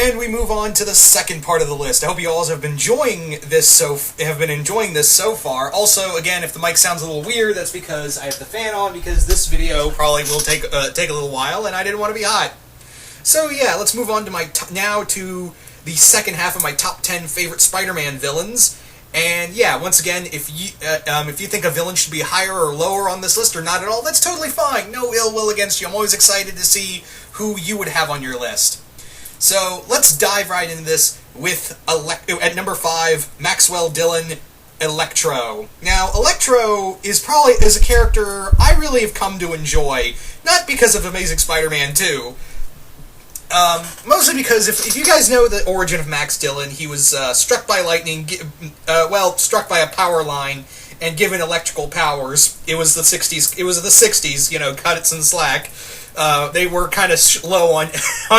And we move on to the second part of the list. I hope you all have been enjoying this so far. Also, again, if the mic sounds a little weird, that's because I have the fan on, because this video probably will take a little while, and I didn't want to be hot. So yeah, let's move on to now to the second half of my top 10 favorite Spider-Man villains. And yeah, once again, if you think a villain should be higher or lower on this list or not at all, that's totally fine. No ill will against you. I'm always excited to see who you would have on your list. So let's dive right into this with at number 5, Maxwell Dillon, Electro. Now, Electro is a character I really have come to enjoy, not because of Amazing Spider-Man 2. Mostly because if you guys know the origin of Max Dillon, he was struck by lightning, struck by a power line, and given electrical powers. It was the 60s, you know, cut it some slack. They were kind of low on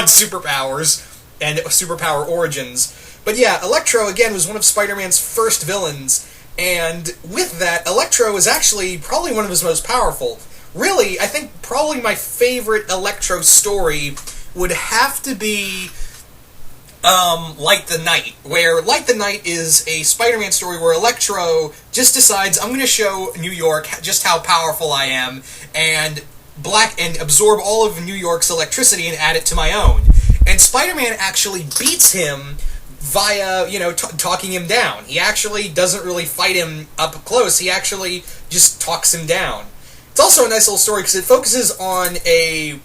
superpowers and superpower origins. But yeah, Electro, again, was one of Spider-Man's first villains, and with that, Electro is actually probably one of his most powerful. Really, I think probably my favorite Electro story would have to be Light the Night, where Light the Night is a Spider-Man story where Electro just decides, I'm going to show New York just how powerful I am, and absorb all of New York's electricity and add it to my own. And Spider-Man actually beats him via, you know, talking him down. He actually doesn't really fight him up close, he actually just talks him down. It's also a nice little story because it focuses on a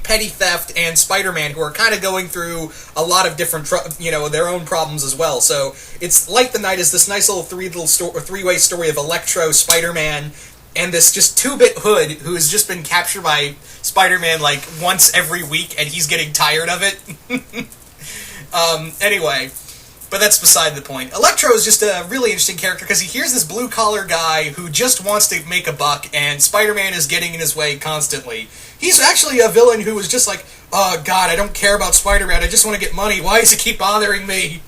petty theft and Spider-Man who are kind of going through a lot of different, their own problems as well. So it's Light the Night is this nice little three-way story of Electro, Spider-Man, and this just 2-bit Hood who has just been captured by Spider-Man like once every week, and he's getting tired of it. Anyway, but that's beside the point. Electro is just a really interesting character because he hears this blue-collar guy who just wants to make a buck, and Spider-Man is getting in his way constantly. He's actually a villain who is just like, oh god, I don't care about Spider-Man, I just want to get money, why does it keep bothering me?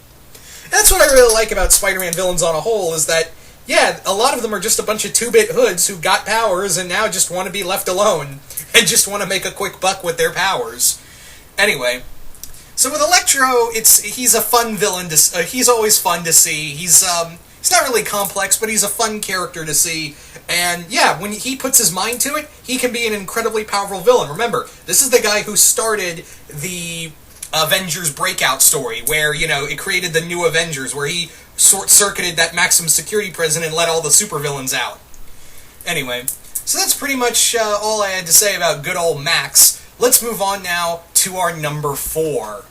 And that's what I really like about Spider-Man villains on a whole, is that, yeah, a lot of them are just a bunch of 2-bit hoods who got powers and now just want to be left alone, and just want to make a quick buck with their powers. Anyway, so with Electro, he's a fun villain he's always fun to see. He's not really complex, but he's a fun character to see. And yeah, when he puts his mind to it, he can be an incredibly powerful villain. Remember, this is the guy who started the Avengers breakout story, where, you know, it created the new Avengers, where he short-circuited that maximum security prison and let all the supervillains out. Anyway, so that's pretty much all I had to say about good old Max. Let's move on now to our number 4.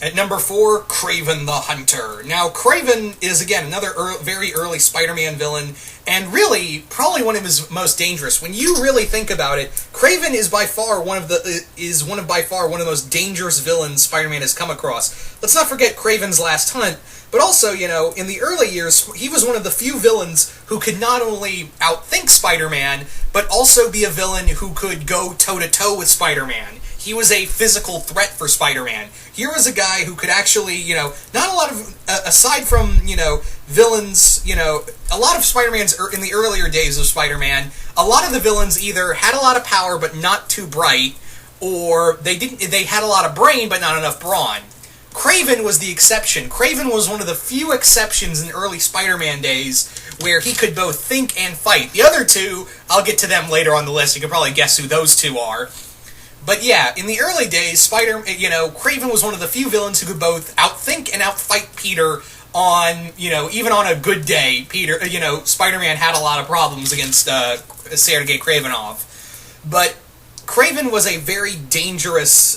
At number 4, Kraven the Hunter. Now, Kraven is, again, another very early Spider-Man villain, and really, probably one of his most dangerous. When you really think about it, Kraven is by far one of the most dangerous villains Spider-Man has come across. Let's not forget Kraven's Last Hunt, but also, you know, in the early years, he was one of the few villains who could not only outthink Spider-Man, but also be a villain who could go toe-to-toe with Spider-Man. He was a physical threat for Spider-Man. Here was a guy who could actually, you know, not a lot of, aside from, you know, villains, you know, a lot of Spider-Man's, in the earlier days of Spider-Man, a lot of the villains either had a lot of power but not too bright, or they had a lot of brain but not enough brawn. Kraven was the exception. Kraven was one of the few exceptions in early Spider-Man days where he could both think and fight. The other two, I'll get to them later on the list. You can probably guess who those two are. But yeah, in the early days, Kraven was one of the few villains who could both outthink and outfight Peter on, you know, even on a good day. Spider-Man had a lot of problems against Sergei Kravenov. But Kraven was a very dangerous,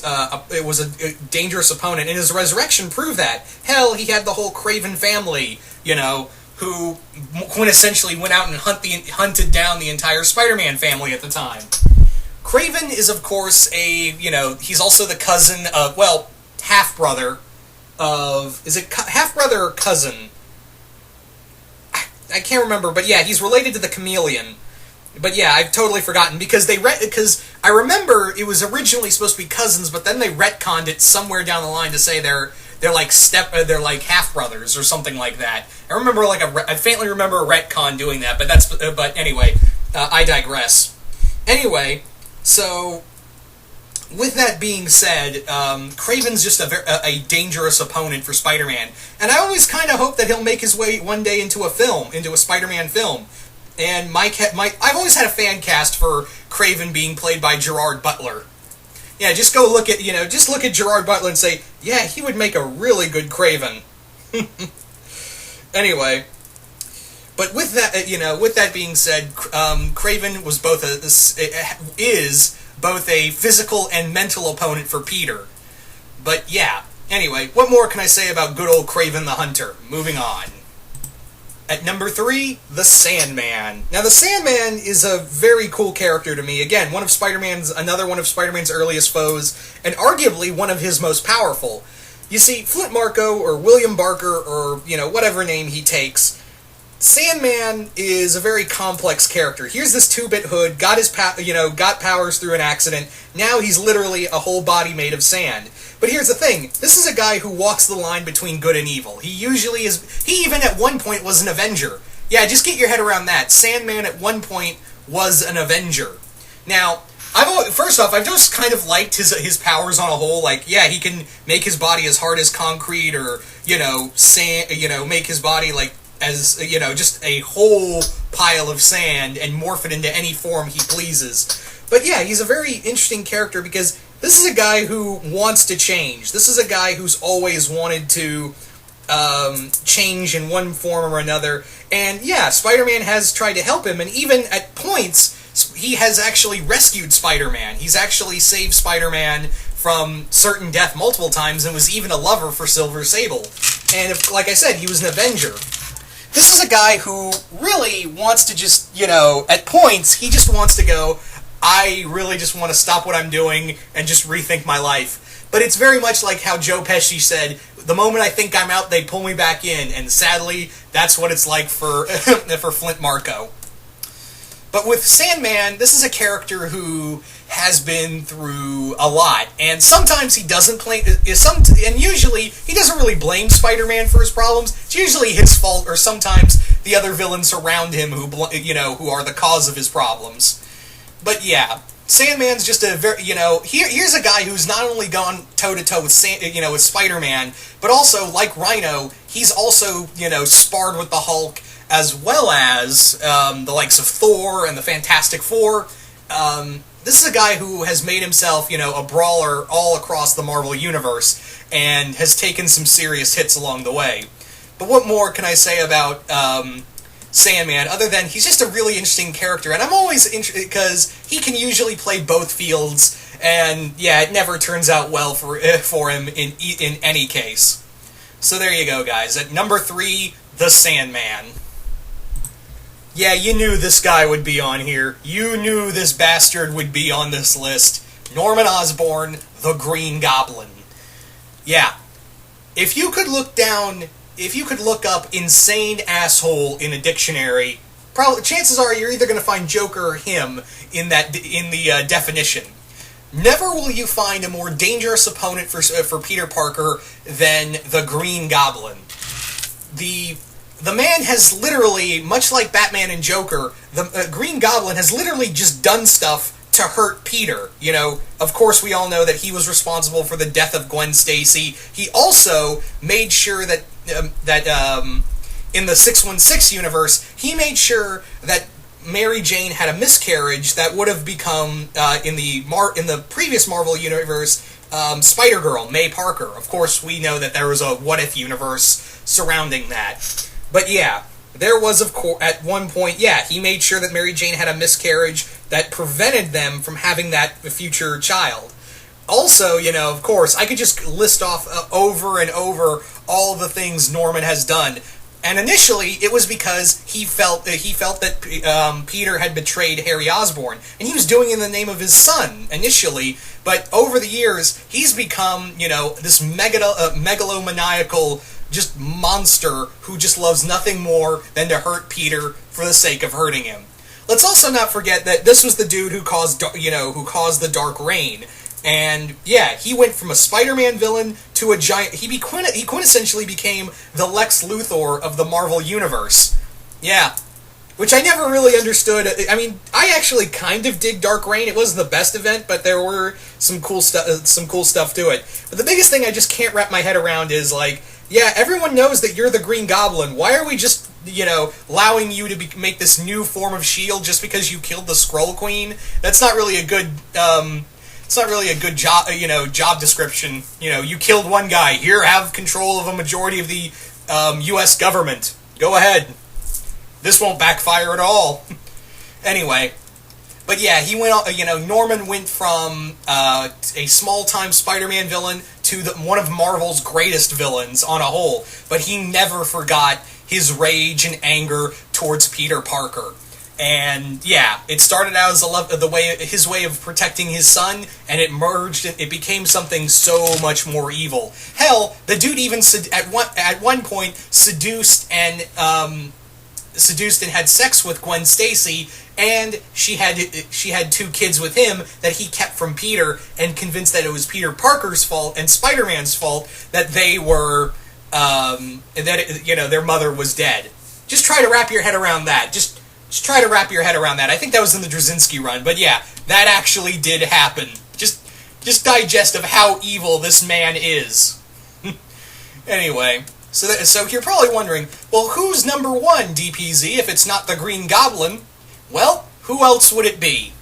dangerous opponent, and his resurrection proved that. Hell, he had the whole Kraven family, you know, who quintessentially went out and hunted down the entire Spider-Man family at the time. Kraven is, of course, he's also the cousin of, well, half-brother of, is it half-brother or cousin? I can't remember, but yeah, he's related to the Chameleon. But yeah, I've totally forgotten, because I remember it was originally supposed to be cousins, but then they retconned it somewhere down the line to say they're like half-brothers or something like that. I faintly remember a retcon doing that, but anyway, I digress. Anyway, so with that being said, Kraven's just a dangerous opponent for Spider-Man, and I always kind of hope that he'll make his way one day into a film, into a Spider-Man film. And I've always had a fan cast for Kraven being played by Gerard Butler. Yeah, just go look at just look at Gerard Butler and say, yeah, he would make a really good Kraven. Anyway. But with that being said, Kraven was is both a physical and mental opponent for Peter. But yeah, anyway, what more can I say about good old Kraven the Hunter? Moving on. At number 3, the Sandman. Now, the Sandman is a very cool character to me. Again, another one of Spider-Man's earliest foes, and arguably one of his most powerful. You see, Flint Marko, or William Barker, or, whatever name he takes, Sandman is a very complex character. Here's this 2-bit hood, got powers through an accident. Now he's literally a whole body made of sand. But here's the thing, this is a guy who walks the line between good and evil. He even at one point was an Avenger. Yeah, just get your head around that. Sandman at one point was an Avenger. Now, first off, I've just kind of liked his powers on a whole. Like, yeah, he can make his body as hard as concrete, or, make his body like as, just a whole pile of sand and morph it into any form he pleases. But yeah, he's a very interesting character because this is a guy who wants to change. This is a guy who's always wanted to change in one form or another. And yeah, Spider-Man has tried to help him, and even at points, he has actually rescued Spider-Man. He's actually saved Spider-Man from certain death multiple times, and was even a lover for Silver Sable. And like I said, he was an Avenger. This is a guy who really wants to just, at points, he just wants to go, I really just want to stop what I'm doing and just rethink my life. But it's very much like how Joe Pesci said, the moment I think I'm out, they pull me back in. And sadly, that's what it's like for for Flint Marko. But with Sandman, this is a character who has been through a lot, and sometimes he doesn't and usually he doesn't really blame Spider-Man for his problems. It's usually his fault, or sometimes the other villains around him who are the cause of his problems. But yeah, Sandman's just a very, here's a guy who's not only gone toe-to-toe with with Spider-Man, but also, like Rhino, he's also, sparred with the Hulk, as well as the likes of Thor and the Fantastic Four. This is a guy who has made himself, a brawler all across the Marvel Universe, and has taken some serious hits along the way. But what more can I say about Sandman, other than he's just a really interesting character, and I'm always interested because he can usually play both fields, and yeah, it never turns out well for him in any case. So there you go, guys. At number 3, the Sandman. Yeah, you knew this guy would be on here. You knew this bastard would be on this list. Norman Osborn, the Green Goblin. Yeah. If you could look up insane asshole in a dictionary, probably chances are you're either going to find Joker or him in the definition. Never will you find a more dangerous opponent for Peter Parker than the Green Goblin. The man has literally, much like Batman and Joker, the Green Goblin has literally just done stuff to hurt Peter. Of course we all know that he was responsible for the death of Gwen Stacy. He also made sure that in the 616 universe, he made sure that Mary Jane had a miscarriage that would have become, in the previous Marvel universe, Spider-Girl, May Parker. Of course, we know that there was a what-if universe surrounding that. But yeah, there was, of course, at one point, yeah, he made sure that Mary Jane had a miscarriage that prevented them from having that future child. Also, of course, I could just list off over and over all the things Norman has done. And initially, it was because he felt that Peter had betrayed Harry Osborn, and he was doing it in the name of his son initially. But over the years, he's become, this megalomaniacal just monster who just loves nothing more than to hurt Peter for the sake of hurting him. Let's also not forget that this was the dude who caused the Dark Reign. And yeah, he went from a Spider-Man villain to a giant. He quintessentially became the Lex Luthor of the Marvel Universe. Yeah, which I never really understood. I mean, I actually kind of dig Dark Reign. It wasn't the best event, but there were some cool stuff to it. But the biggest thing I just can't wrap my head around is, like, yeah, everyone knows that you're the Green Goblin. Why are we just, allowing you to make this new form of shield just because you killed the Skrull Queen? That's not really a good, it's not really a good job, job description. You killed one guy. Here, have control of a majority of the U.S. government. Go ahead. This won't backfire at all. Anyway. But yeah, he went, Norman went from a small-time Spider-Man villain to one of Marvel's greatest villains on a whole. But he never forgot his rage and anger towards Peter Parker. And yeah, it started out as his way of protecting his son, and it merged. It became something so much more evil. Hell, the dude even at one point seduced and had sex with Gwen Stacy, and she had 2 kids with him that he kept from Peter, and convinced that it was Peter Parker's fault and Spider-Man's fault that they were their mother was dead. Just try to wrap your head around that. Just try to wrap your head around that. I think that was in the Drazinski run, but yeah, that actually did happen. Just digest of how evil this man is. Anyway. So you're probably wondering, well, who's number 1, DPZ, if it's not the Green Goblin? Well, who else would it be?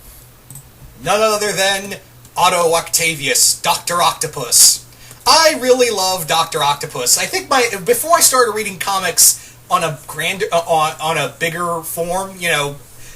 None other than Otto Octavius, Dr. Octopus. I really love Dr. Octopus. I think before I started reading comics on a bigger form,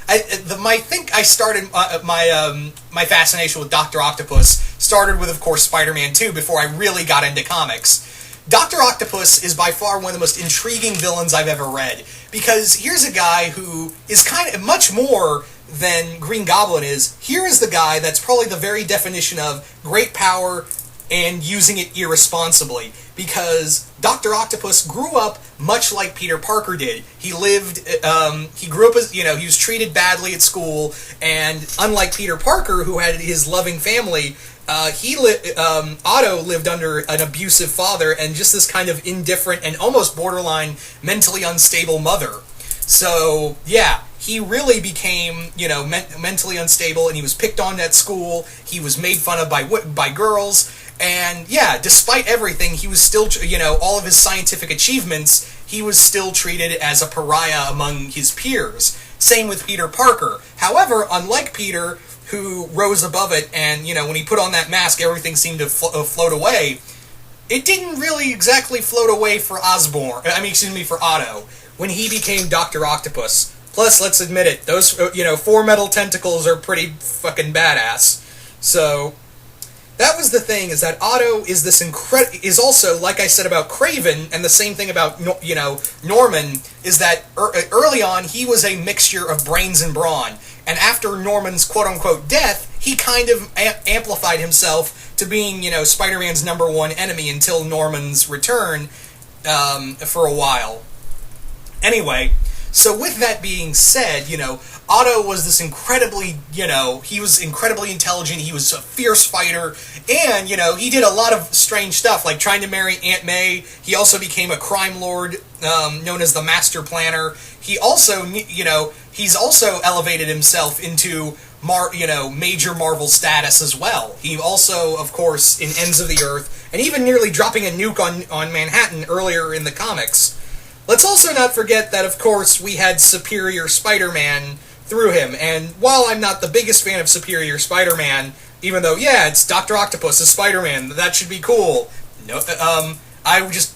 I started my fascination with Dr. Octopus started with, of course, Spider-Man 2 before I really got into comics. Dr. Octopus is by far one of the most intriguing villains I've ever read, because here's a guy who is kind of much more than Green Goblin is. Here is the guy that's probably the very definition of great power and using it irresponsibly, because Dr. Octopus grew up much like Peter Parker did. He grew up as, he was treated badly at school, and unlike Peter Parker, who had his loving family, Otto lived under an abusive father and just this kind of indifferent and almost borderline mentally unstable mother. So, yeah, he really became, mentally unstable, and he was picked on at school. He was made fun of by girls, and yeah, despite everything, he was still, all of his scientific achievements, he was still treated as a pariah among his peers. Same with Peter Parker. However, unlike Peter, who rose above it, and, when he put on that mask, everything seemed to float away, it didn't really exactly float away for for Otto, when he became Dr. Octopus. Plus, let's admit it, those, 4 metal tentacles are pretty fucking badass. So, that was the thing, is that Otto is is also, like I said about Kraven, and the same thing about, Norman, is that early on, he was a mixture of brains and brawn. And after Norman's quote-unquote death, he kind of amplified himself to being, Spider-Man's number 1 enemy until Norman's return for a while. Anyway, so with that being said, Otto was this incredibly, he was incredibly intelligent, he was a fierce fighter, and, he did a lot of strange stuff, like trying to marry Aunt May. He also became a crime lord, known as the Master Planner. He also, he's also elevated himself into, major Marvel status as well. He also, of course, in Ends of the Earth, and even nearly dropping a nuke on Manhattan earlier in the comics. Let's also not forget that, of course, we had Superior Spider-Man through him, and while I'm not the biggest fan of Superior Spider-Man, even though, yeah, it's Dr. Octopus as Spider-Man, that should be cool. No,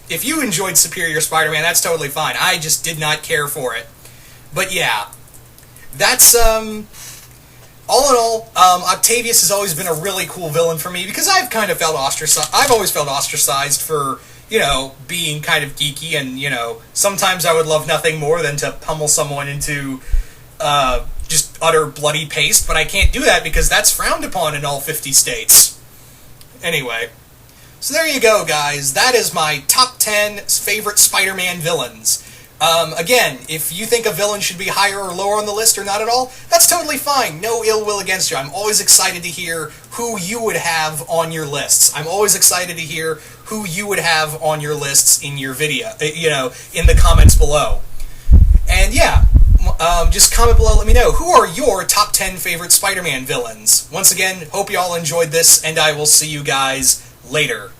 if you enjoyed Superior Spider-Man, that's totally fine. I just did not care for it. But yeah, that's, all in all, Octavius has always been a really cool villain for me, because I've kind of felt ostracized. I've always felt ostracized for, being kind of geeky, and, sometimes I would love nothing more than to pummel someone into, just utter bloody paste, but I can't do that because that's frowned upon in all 50 states. Anyway, so there you go, guys. That is my top 10 favorite Spider-Man villains. Again, if you think a villain should be higher or lower on the list or not at all, that's totally fine. No ill will against you. I'm always excited to hear who you would have on your lists. I'm always excited to hear who you would have on your lists in your video, in the comments below. And yeah, just comment below, let me know, who are your top 10 favorite Spider-Man villains? Once again, hope you all enjoyed this, and I will see you guys later.